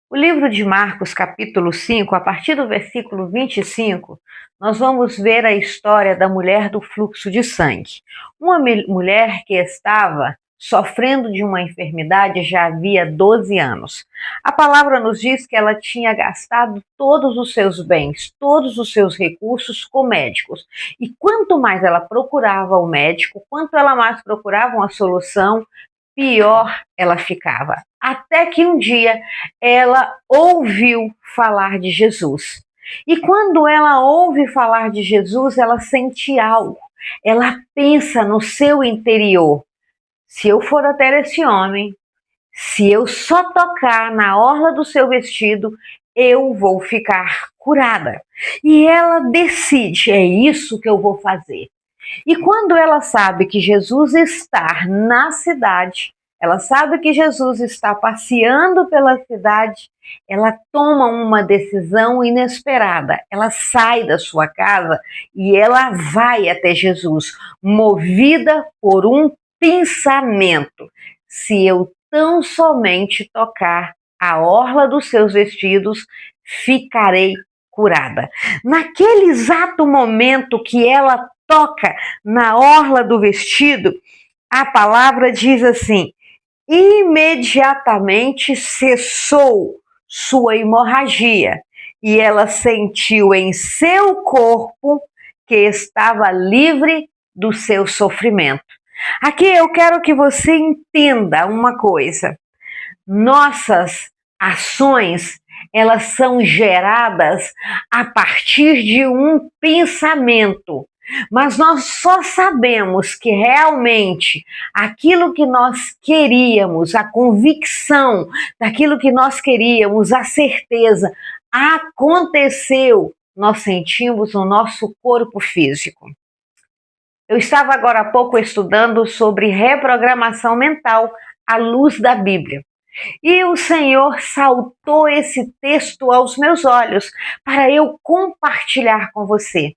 O livro de Marcos, capítulo 5, a partir do versículo 25, nós vamos ver a história da mulher do fluxo de sangue. Uma mulher que estava sofrendo de uma enfermidade já havia 12 anos. A palavra nos diz que ela tinha gastado todos os seus bens, todos os seus recursos com médicos. E quanto mais ela procurava o médico, quanto ela mais procurava uma solução, pior ela ficava. Até que um dia ela ouviu falar de Jesus. E quando ela ouve falar de Jesus, ela sente algo. Ela pensa no seu interior: se eu for até esse homem, se eu só tocar na orla do seu vestido, eu vou ficar curada. E ela decide: é isso que eu vou fazer. E quando ela sabe que Jesus está na cidade, ela sabe que Jesus está passeando pela cidade, ela toma uma decisão inesperada. Ela sai da sua casa e ela vai até Jesus, movida por um pensamento: se eu tão somente tocar a orla dos seus vestidos, ficarei curada. Naquele exato momento que ela toca na orla do vestido, a palavra diz assim: imediatamente cessou sua hemorragia e ela sentiu em seu corpo que estava livre do seu sofrimento. Aqui eu quero que você entenda uma coisa: nossas ações, elas são geradas a partir de um pensamento. Mas nós só sabemos que realmente aquilo que nós queríamos, a convicção daquilo que nós queríamos, a certeza, aconteceu, nós sentimos no nosso corpo físico. Eu estava agora há pouco estudando sobre reprogramação mental à luz da Bíblia. E o Senhor saltou esse texto aos meus olhos para eu compartilhar com você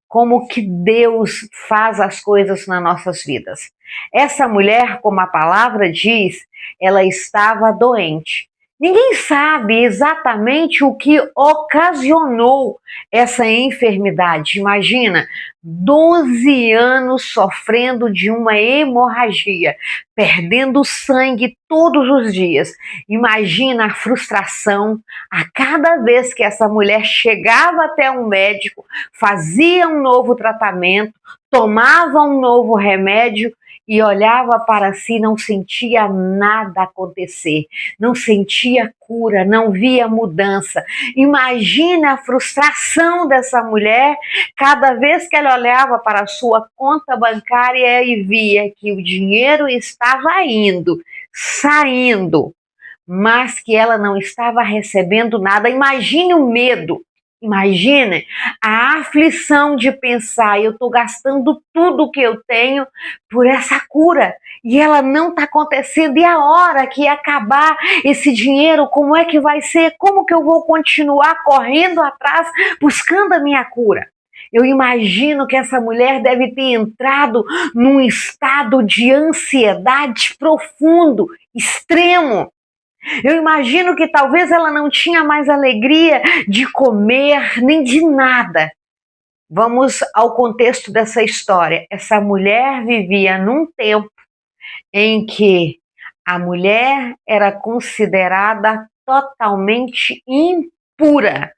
como que Deus faz as coisas nas nossas vidas. Essa mulher, como a palavra diz, ela estava doente. Ninguém sabe exatamente o que ocasionou essa enfermidade. Imagina, 12 anos sofrendo de uma hemorragia, perdendo sangue todos os dias. Imagina a frustração a cada vez que essa mulher chegava até um médico, fazia um novo tratamento, tomava um novo remédio e olhava para si, não sentia nada acontecer, não sentia cura, não via mudança. Imagina a frustração dessa mulher cada vez que ela olhava para a sua conta bancária e via que o dinheiro estava indo, saindo, mas que ela não estava recebendo nada. Imagine o medo. Imagine a aflição de pensar: eu estou gastando tudo que eu tenho por essa cura e ela não está acontecendo. E a hora que acabar esse dinheiro, como é que vai ser? Como que eu vou continuar correndo atrás, buscando a minha cura? Eu imagino que essa mulher deve ter entrado num estado de ansiedade profundo, extremo. Eu imagino que talvez ela não tinha mais alegria de comer, nem de nada. Vamos ao contexto dessa história. Essa mulher vivia num tempo em que a mulher era considerada totalmente impura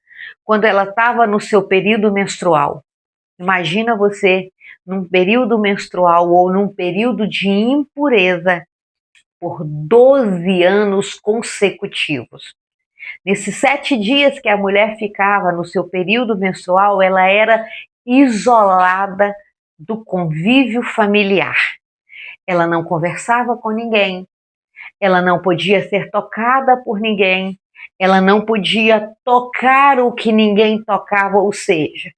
quando ela estava no seu período menstrual. Imagina você num período menstrual ou num período de impureza por 12 anos consecutivos. Nesses 7 dias que a mulher ficava no seu período menstrual, ela era isolada do convívio familiar. Ela não conversava com ninguém, ela não podia ser tocada por ninguém, ela não podia tocar o que ninguém tocava, ou seja,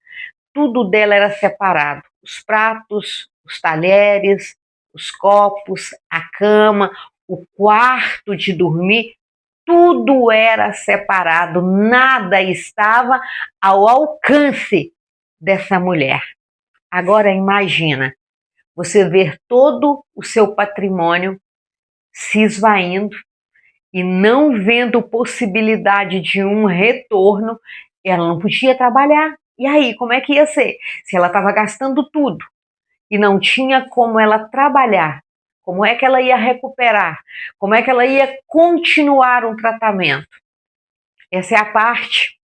tudo dela era separado. Os pratos, os talheres, os copos, a cama, o quarto de dormir, tudo era separado, nada estava ao alcance dessa mulher. Agora imagina, você ver todo o seu patrimônio se esvaindo E não vendo possibilidade de um retorno, ela não podia trabalhar. E aí, como é que ia ser? Se ela estava gastando tudo e não tinha como ela trabalhar, como é que ela ia recuperar? Como é que ela ia continuar um tratamento? Essa é a parte,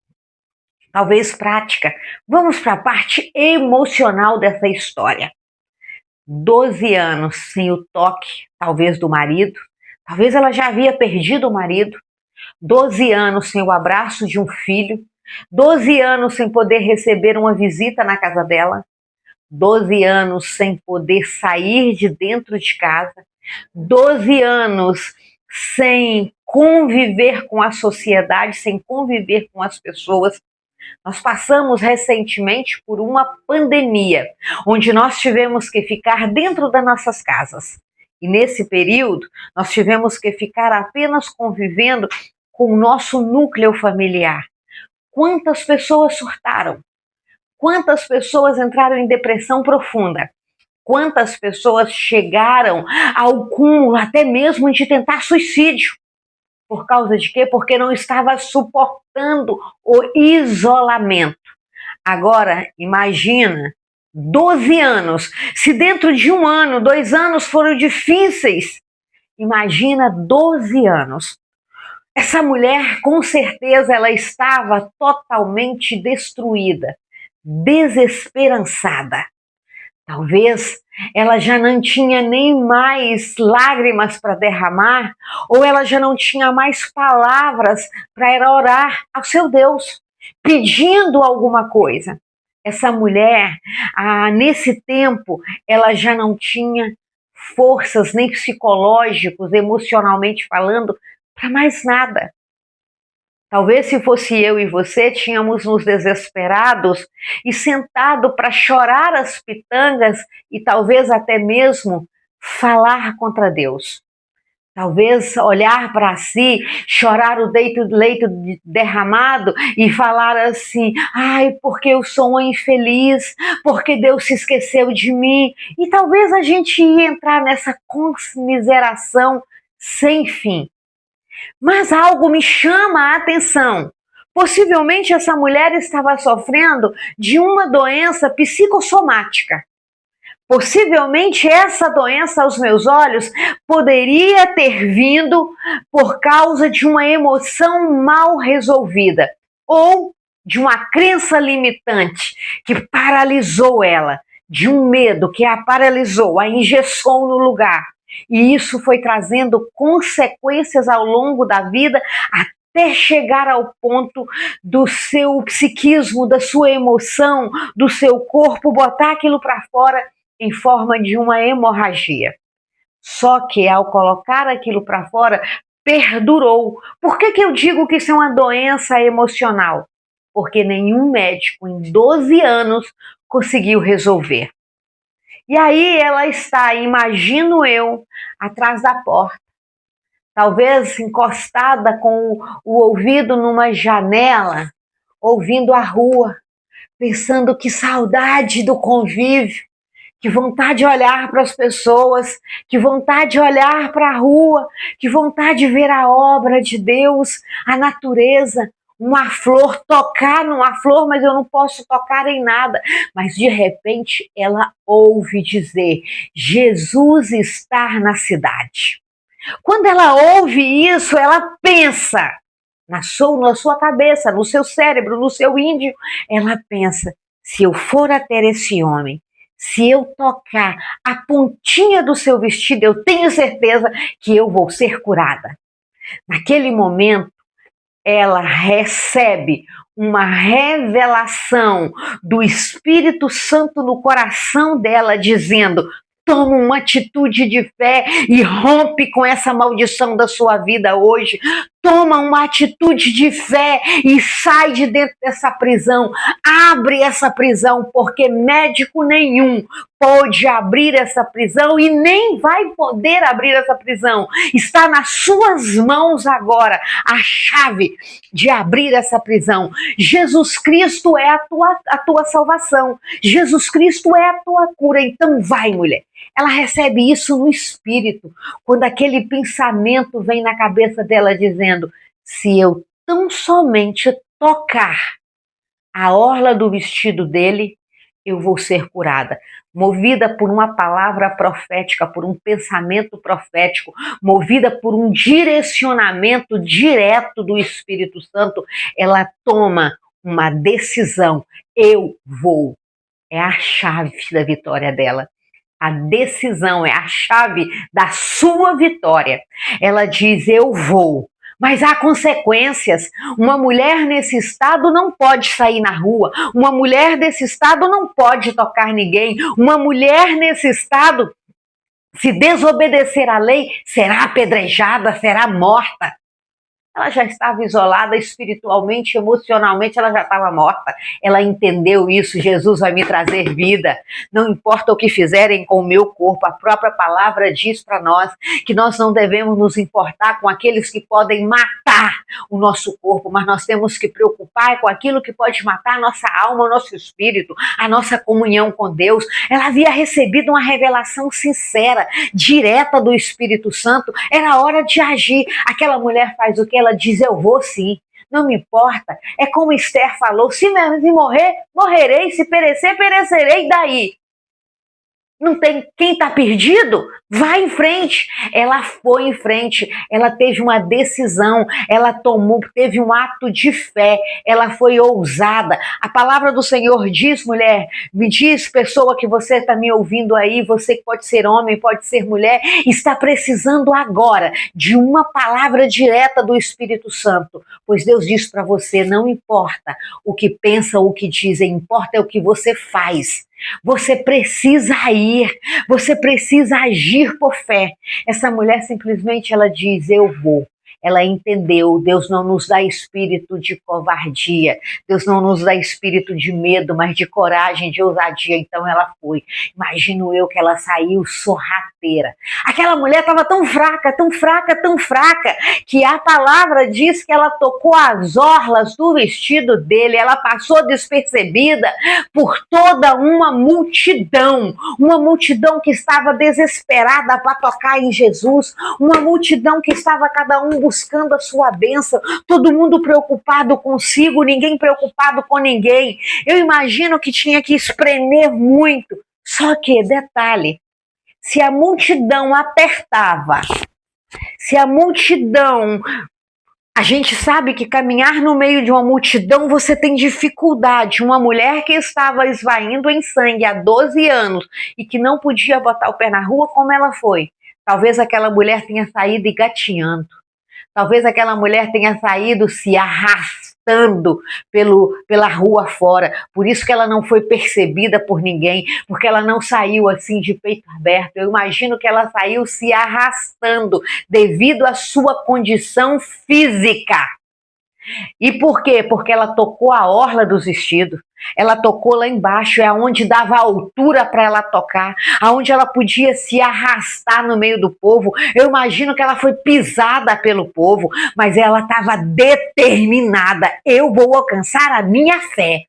talvez prática. Vamos para a parte emocional dessa história. 12 anos sem o toque, talvez, do marido. Talvez ela já havia perdido o marido. 12 anos sem o abraço de um filho. 12 anos sem poder receber uma visita na casa dela. 12 anos sem poder sair de dentro de casa. 12 anos sem conviver com a sociedade, sem conviver com as pessoas. Nós passamos recentemente por uma pandemia, onde nós tivemos que ficar dentro das nossas casas. E nesse período, nós tivemos que ficar apenas convivendo com o nosso núcleo familiar. Quantas pessoas surtaram? Quantas pessoas entraram em depressão profunda? Quantas pessoas chegaram ao cúmulo até mesmo de tentar suicídio? Por causa de quê? Porque não estava suportando o isolamento. Agora, imagina, 12 anos. Se dentro de 1 ano, 2 anos foram difíceis, imagina 12 anos. Essa mulher, com certeza, ela estava totalmente destruída, desesperançada. Talvez ela já não tinha nem mais lágrimas para derramar, ou ela já não tinha mais palavras para orar ao seu Deus, pedindo alguma coisa. Essa mulher, nesse tempo, ela já não tinha forças, nem psicológicos, emocionalmente falando, para mais nada. Talvez se fosse eu e você, tínhamos nos desesperados e sentado para chorar as pitangas e talvez até mesmo falar contra Deus. Talvez olhar para si, chorar o leito derramado e falar assim: ai, porque eu sou uma infeliz, porque Deus se esqueceu de mim. E talvez a gente ia entrar nessa comiseração sem fim. Mas algo me chama a atenção. Possivelmente essa mulher estava sofrendo de uma doença psicossomática. Possivelmente essa doença, aos meus olhos, poderia ter vindo por causa de uma emoção mal resolvida ou de uma crença limitante que paralisou ela, de um medo que a paralisou, a engessou no lugar. E isso foi trazendo consequências ao longo da vida até chegar ao ponto do seu psiquismo, da sua emoção, do seu corpo, botar aquilo para fora em forma de uma hemorragia. Só que ao colocar aquilo para fora, perdurou. Por que eu digo que isso é uma doença emocional? Porque nenhum médico em 12 anos conseguiu resolver. E aí ela está, imagino eu, atrás da porta, talvez encostada com o ouvido numa janela, ouvindo a rua, pensando que saudade do convívio, que vontade de olhar para as pessoas, que vontade de olhar para a rua, que vontade de ver a obra de Deus, a natureza, uma flor, tocar numa flor, mas eu não posso tocar em nada. Mas de repente ela ouve dizer: Jesus está na cidade. Quando ela ouve isso, ela pensa, na sua cabeça, no seu cérebro, no seu índio, ela pensa: se eu for até esse homem, se eu tocar a pontinha do seu vestido, eu tenho certeza que eu vou ser curada. Naquele momento, ela recebe uma revelação do Espírito Santo no coração dela, dizendo: toma uma atitude de fé e rompe com essa maldição da sua vida hoje. Toma uma atitude de fé e sai de dentro dessa prisão. Abre essa prisão, porque médico nenhum pôde abrir essa prisão e nem vai poder abrir essa prisão. Está nas suas mãos agora a chave de abrir essa prisão. Jesus Cristo é a tua salvação. Jesus Cristo é a tua cura. Então vai, mulher. Ela recebe isso no espírito. Quando aquele pensamento vem na cabeça dela dizendo: se eu tão somente tocar a orla do vestido dele, eu vou ser curada. Movida por uma palavra profética, por um pensamento profético, movida por um direcionamento direto do Espírito Santo, ela toma uma decisão. Eu vou. É a chave da vitória dela. A decisão é a chave da sua vitória. Ela diz: eu vou. Mas há consequências. Uma mulher nesse estado não pode sair na rua. Uma mulher nesse estado não pode tocar ninguém. Uma mulher nesse estado, se desobedecer à lei, será apedrejada, será morta. Ela já estava isolada espiritualmente, emocionalmente, ela já estava morta. Ela entendeu isso. Jesus vai me trazer vida. Não importa o que fizerem com o meu corpo. A própria palavra diz para nós que nós não devemos nos importar com aqueles que podem matar o nosso corpo, mas nós temos que preocupar com aquilo que pode matar a nossa alma, o nosso espírito, a nossa comunhão com Deus. Ela havia recebido uma revelação sincera, direta do Espírito Santo. Era hora de agir. Aquela mulher faz o que? Ela diz: eu vou sim, não me importa. É como Esther falou: se morrer, morrerei, se perecer, perecerei, daí? Não tem quem está perdido? Vai em frente. Ela foi em frente, ela teve uma decisão, ela teve um ato de fé, ela foi ousada. A palavra do Senhor diz, mulher, me diz, pessoa que você está me ouvindo aí, você que pode ser homem, pode ser mulher, está precisando agora de uma palavra direta do Espírito Santo, pois Deus diz para você: não importa o que pensam, o que dizem, importa é o que você faz. Você precisa ir, você precisa agir por fé. Essa mulher simplesmente ela diz: eu vou. Ela entendeu. Deus não nos dá espírito de covardia, Deus não nos dá espírito de medo, mas de coragem, de ousadia. Então ela foi. Imagino eu que ela saiu sorrateira. Aquela mulher estava tão fraca, tão fraca, tão fraca, que a palavra diz que ela tocou as orlas do vestido dele. Ela passou despercebida por toda uma multidão que estava desesperada para tocar em Jesus, uma multidão que estava cada um buscando a sua bênção, todo mundo preocupado consigo, ninguém preocupado com ninguém. Eu imagino que tinha que espremer muito. Só que, detalhe, se a multidão apertava, se a multidão... A gente sabe que caminhar no meio de uma multidão você tem dificuldade. Uma mulher que estava esvaindo em sangue há 12 anos e que não podia botar o pé na rua, como ela foi? Talvez aquela mulher tenha saído engatinhando. Talvez aquela mulher tenha saído se arrastando pela rua fora. Por isso que ela não foi percebida por ninguém, porque ela não saiu assim de peito aberto. Eu imagino que ela saiu se arrastando devido à sua condição física. E por quê? Porque ela tocou a orla dos vestidos. Ela tocou lá embaixo, é onde dava altura para ela tocar, aonde ela podia se arrastar no meio do povo. Eu imagino que ela foi pisada pelo povo, mas ela estava determinada: eu vou alcançar a minha fé.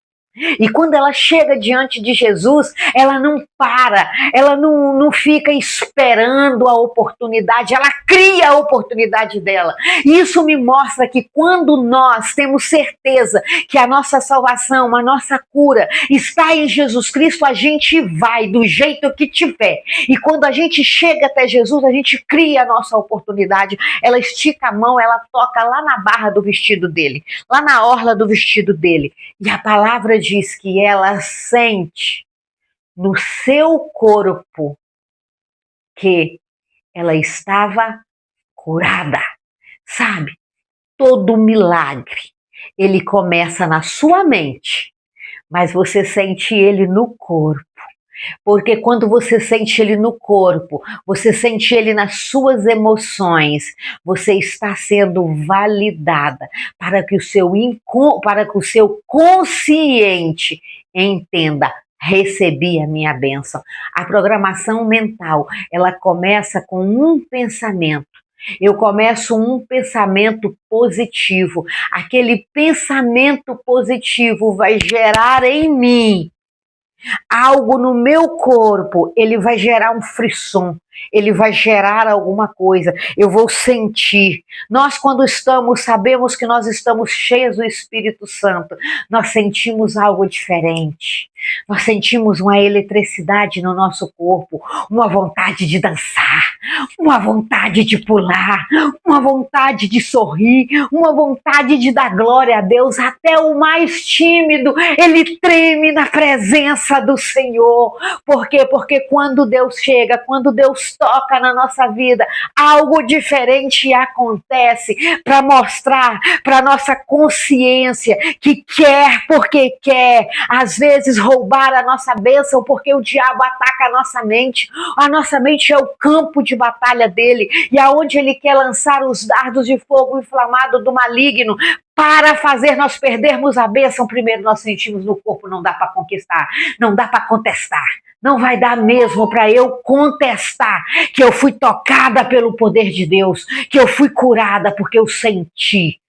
E quando ela chega diante de Jesus, ela não para, ela não fica esperando a oportunidade, ela cria a oportunidade dela. E isso me mostra que quando nós temos certeza que a nossa salvação, a nossa cura está em Jesus Cristo, a gente vai do jeito que tiver. E quando a gente chega até Jesus, a gente cria a nossa oportunidade. Ela estica a mão, ela toca lá na barra do vestido dele, lá na orla do vestido dele. E a palavra diz que ela sente no seu corpo que ela estava curada. Sabe? Todo milagre, ele começa na sua mente, mas você sente ele no corpo. Porque quando você sente ele no corpo, você sente ele nas suas emoções, você está sendo validada para que o seu consciente entenda: recebi a minha bênção. A programação mental, ela começa com um pensamento. Eu começo um pensamento positivo. Aquele pensamento positivo vai gerar em mim algo no meu corpo, ele vai gerar um frisson, ele vai gerar alguma coisa, eu vou sentir. Nós, quando sabemos que nós estamos cheios do Espírito Santo, nós sentimos algo diferente. Nós sentimos uma eletricidade no nosso corpo, uma vontade de dançar, uma vontade de pular, uma vontade de sorrir, uma vontade de dar glória a Deus. Até o mais tímido, ele treme na presença do Senhor. Por quê? Porque quando Deus chega, quando Deus toca na nossa vida, algo diferente acontece para mostrar para nossa consciência que quer porque quer, às vezes roubar a nossa bênção, porque o diabo ataca a nossa mente. A nossa mente é o campo de batalha dele, e aonde ele quer lançar os dardos de fogo inflamado do maligno para fazer nós perdermos a bênção. Primeiro nós sentimos no corpo, não dá para conquistar, não dá para contestar. Não vai dar mesmo para eu contestar que eu fui tocada pelo poder de Deus, que eu fui curada porque eu senti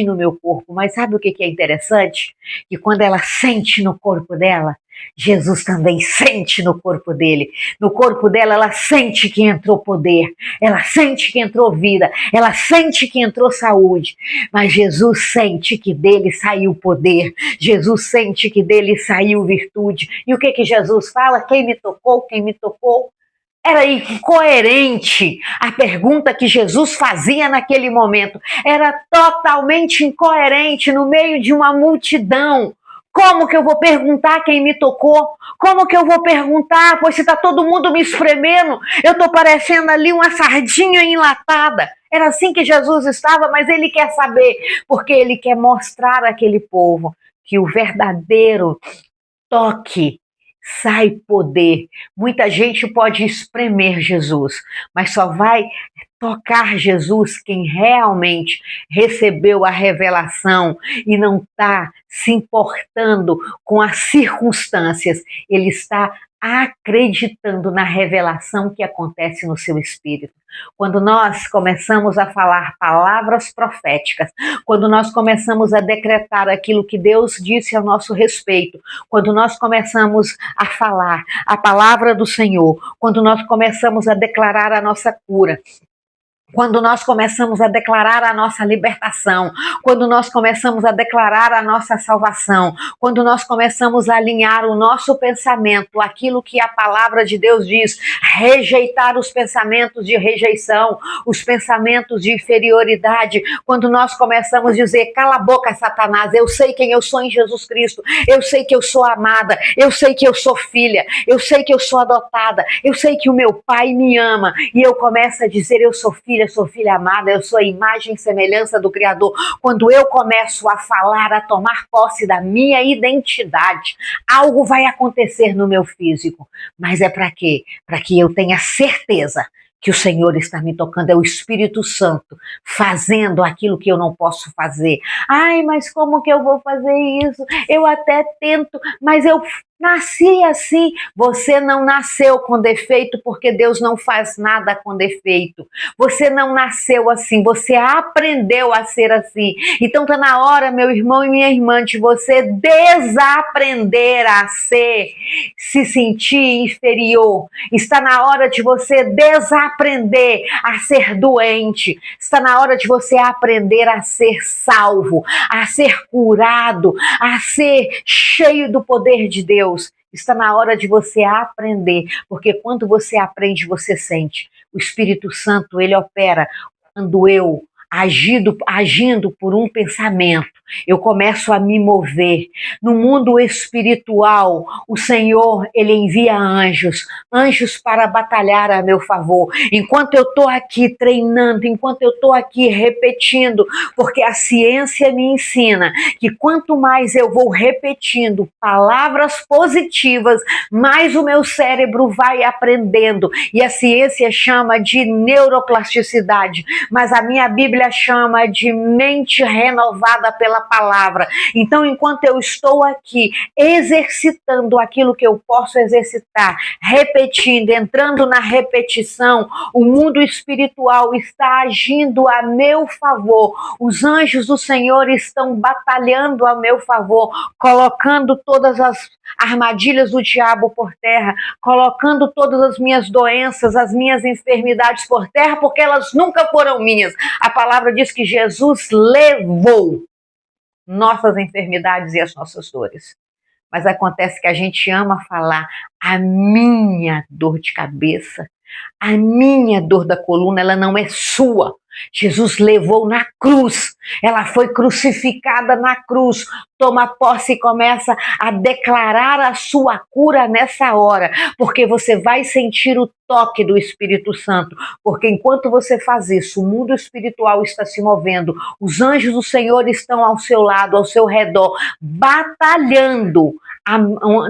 no meu corpo. Mas sabe o que é interessante? Que quando ela sente no corpo dela, Jesus também sente no corpo dele. No corpo dela, ela sente que entrou poder, ela sente que entrou vida, ela sente que entrou saúde. Mas Jesus sente que dele saiu poder, Jesus sente que dele saiu virtude. E o que Jesus fala? Quem me tocou? Quem me tocou? Era incoerente a pergunta que Jesus fazia naquele momento. Era totalmente incoerente no meio de uma multidão. Como que eu vou perguntar quem me tocou? Como que eu vou perguntar? Pois se está todo mundo me espremendo, eu estou parecendo ali uma sardinha enlatada. Era assim que Jesus estava, mas ele quer saber, porque ele quer mostrar àquele povo que o verdadeiro toque sai poder. Muita gente pode espremer Jesus, mas só vai tocar Jesus quem realmente recebeu a revelação e não está se importando com as circunstâncias. Ele está acreditando na revelação que acontece no seu espírito. Quando nós começamos a falar palavras proféticas, quando nós começamos a decretar aquilo que Deus disse a nosso respeito, quando nós começamos a falar a palavra do Senhor, quando nós começamos a declarar a nossa cura, quando nós começamos a declarar a nossa libertação, quando nós começamos a declarar a nossa salvação, quando nós começamos a alinhar o nosso pensamento, aquilo que a palavra de Deus diz, rejeitar os pensamentos de rejeição, os pensamentos de inferioridade, quando nós começamos a dizer, cala a boca, Satanás, eu sei quem eu sou em Jesus Cristo, eu sei que eu sou amada, eu sei que eu sou filha, eu sei que eu sou adotada, eu sei que o meu pai me ama, e eu começo a dizer, eu sou filha amada, eu sou a imagem e semelhança do Criador. Quando eu começo a falar, a tomar posse da minha identidade, algo vai acontecer no meu físico. Mas é para quê? Para que eu tenha certeza que o Senhor está me tocando, é o Espírito Santo fazendo aquilo que eu não posso fazer. Ai, mas como que eu vou fazer isso? Eu até tento, mas eu nasci assim. Você não nasceu com defeito, porque Deus não faz nada com defeito. Você não nasceu assim, você aprendeu a ser assim. Então está na hora, meu irmão e minha irmã, de você desaprender a se sentir inferior. Está na hora de você desaprender a ser doente. Está na hora de você aprender a ser salvo, a ser curado, a ser cheio do poder de Deus. Está na hora de você aprender, porque quando você aprende, você sente. O Espírito Santo, ele opera quando eu, agindo por um pensamento, eu começo a me mover. No mundo espiritual, o Senhor, ele envia anjos para batalhar a meu favor. Enquanto eu estou aqui treinando, enquanto eu estou aqui repetindo, porque a ciência me ensina que quanto mais eu vou repetindo palavras positivas, mais o meu cérebro vai aprendendo. E a ciência chama de neuroplasticidade, mas a minha Bíblia chama de mente renovada pela daquela palavra. Então, enquanto eu estou aqui exercitando aquilo que eu posso exercitar, repetindo, entrando na repetição, o mundo espiritual está agindo a meu favor. Os anjos do Senhor estão batalhando a meu favor, colocando todas as armadilhas do diabo por terra, colocando todas as minhas doenças, as minhas enfermidades por terra, porque elas nunca foram minhas. A palavra diz que Jesus levou nossas enfermidades e as nossas dores. Mas acontece que a gente ama falar a minha dor de cabeça, a minha dor da coluna, ela não é sua. Jesus levou na cruz, ela foi crucificada na cruz. Toma posse e começa a declarar a sua cura nessa hora, porque você vai sentir o toque do Espírito Santo, porque enquanto você faz isso, o mundo espiritual está se movendo, os anjos do Senhor estão ao seu lado, ao seu redor, batalhando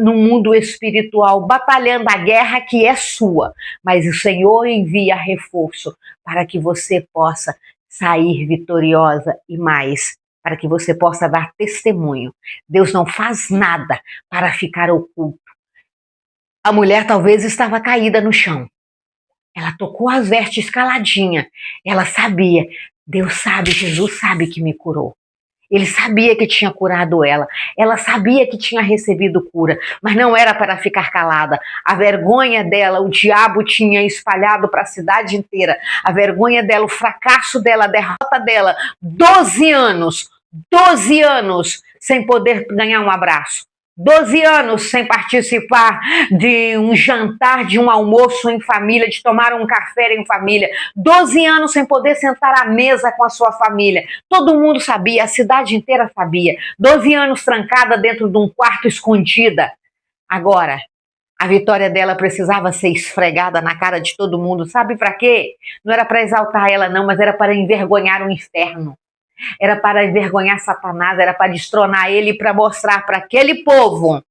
no mundo espiritual, batalhando a guerra que é sua, mas o Senhor envia reforço para que você possa sair vitoriosa e mais, para que você possa dar testemunho. Deus não faz nada para ficar oculto. A mulher talvez estava caída no chão. Ela tocou as vestes caladinha. Ela sabia, Deus sabe, Jesus sabe que me curou. Ele sabia que tinha curado ela. Ela sabia que tinha recebido cura, mas não era para ficar calada. A vergonha dela, o diabo tinha espalhado para a cidade inteira. A vergonha dela, o fracasso dela, a derrota dela. 12 anos sem poder ganhar um abraço. 12 anos sem participar de um jantar, de um almoço em família, de tomar um café em família. 12 anos sem poder sentar à mesa com a sua família. Todo mundo sabia, a cidade inteira sabia. 12 anos trancada dentro de um quarto escondida. Agora, a vitória dela precisava ser esfregada na cara de todo mundo. Sabe para quê? Não era para exaltar ela não, mas era para envergonhar o inferno. Era para envergonhar Satanás, era para destronar ele, para mostrar para aquele povo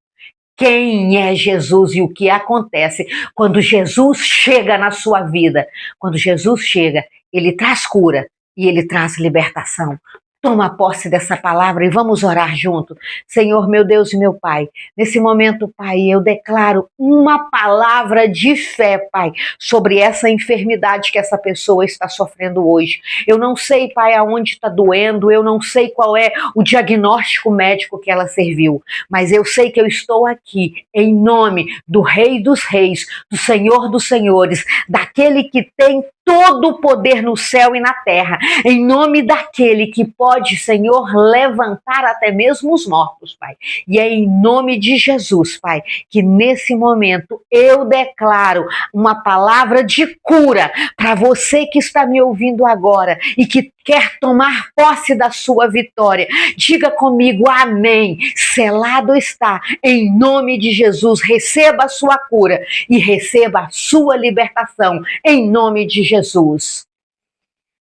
quem é Jesus e o que acontece quando Jesus chega na sua vida. Quando Jesus chega, ele traz cura e ele traz libertação. Toma posse dessa palavra e vamos orar junto. Senhor, meu Deus e meu Pai, nesse momento, Pai, eu declaro uma palavra de fé, Pai, sobre essa enfermidade que essa pessoa está sofrendo hoje. Eu não sei, Pai, aonde está doendo, eu não sei qual é o diagnóstico médico que ela serviu, mas eu sei que eu estou aqui em nome do Rei dos Reis, do Senhor dos Senhores, daquele que tem todo o poder no céu e na terra, em nome daquele que pode, Senhor, levantar até mesmo os mortos, Pai. E é em nome de Jesus, Pai, que nesse momento eu declaro uma palavra de cura para você que está me ouvindo agora e que quer tomar posse da sua vitória. Diga comigo, amém. Selado está, em nome de Jesus. Receba a sua cura e receba a sua libertação, em nome de Jesus.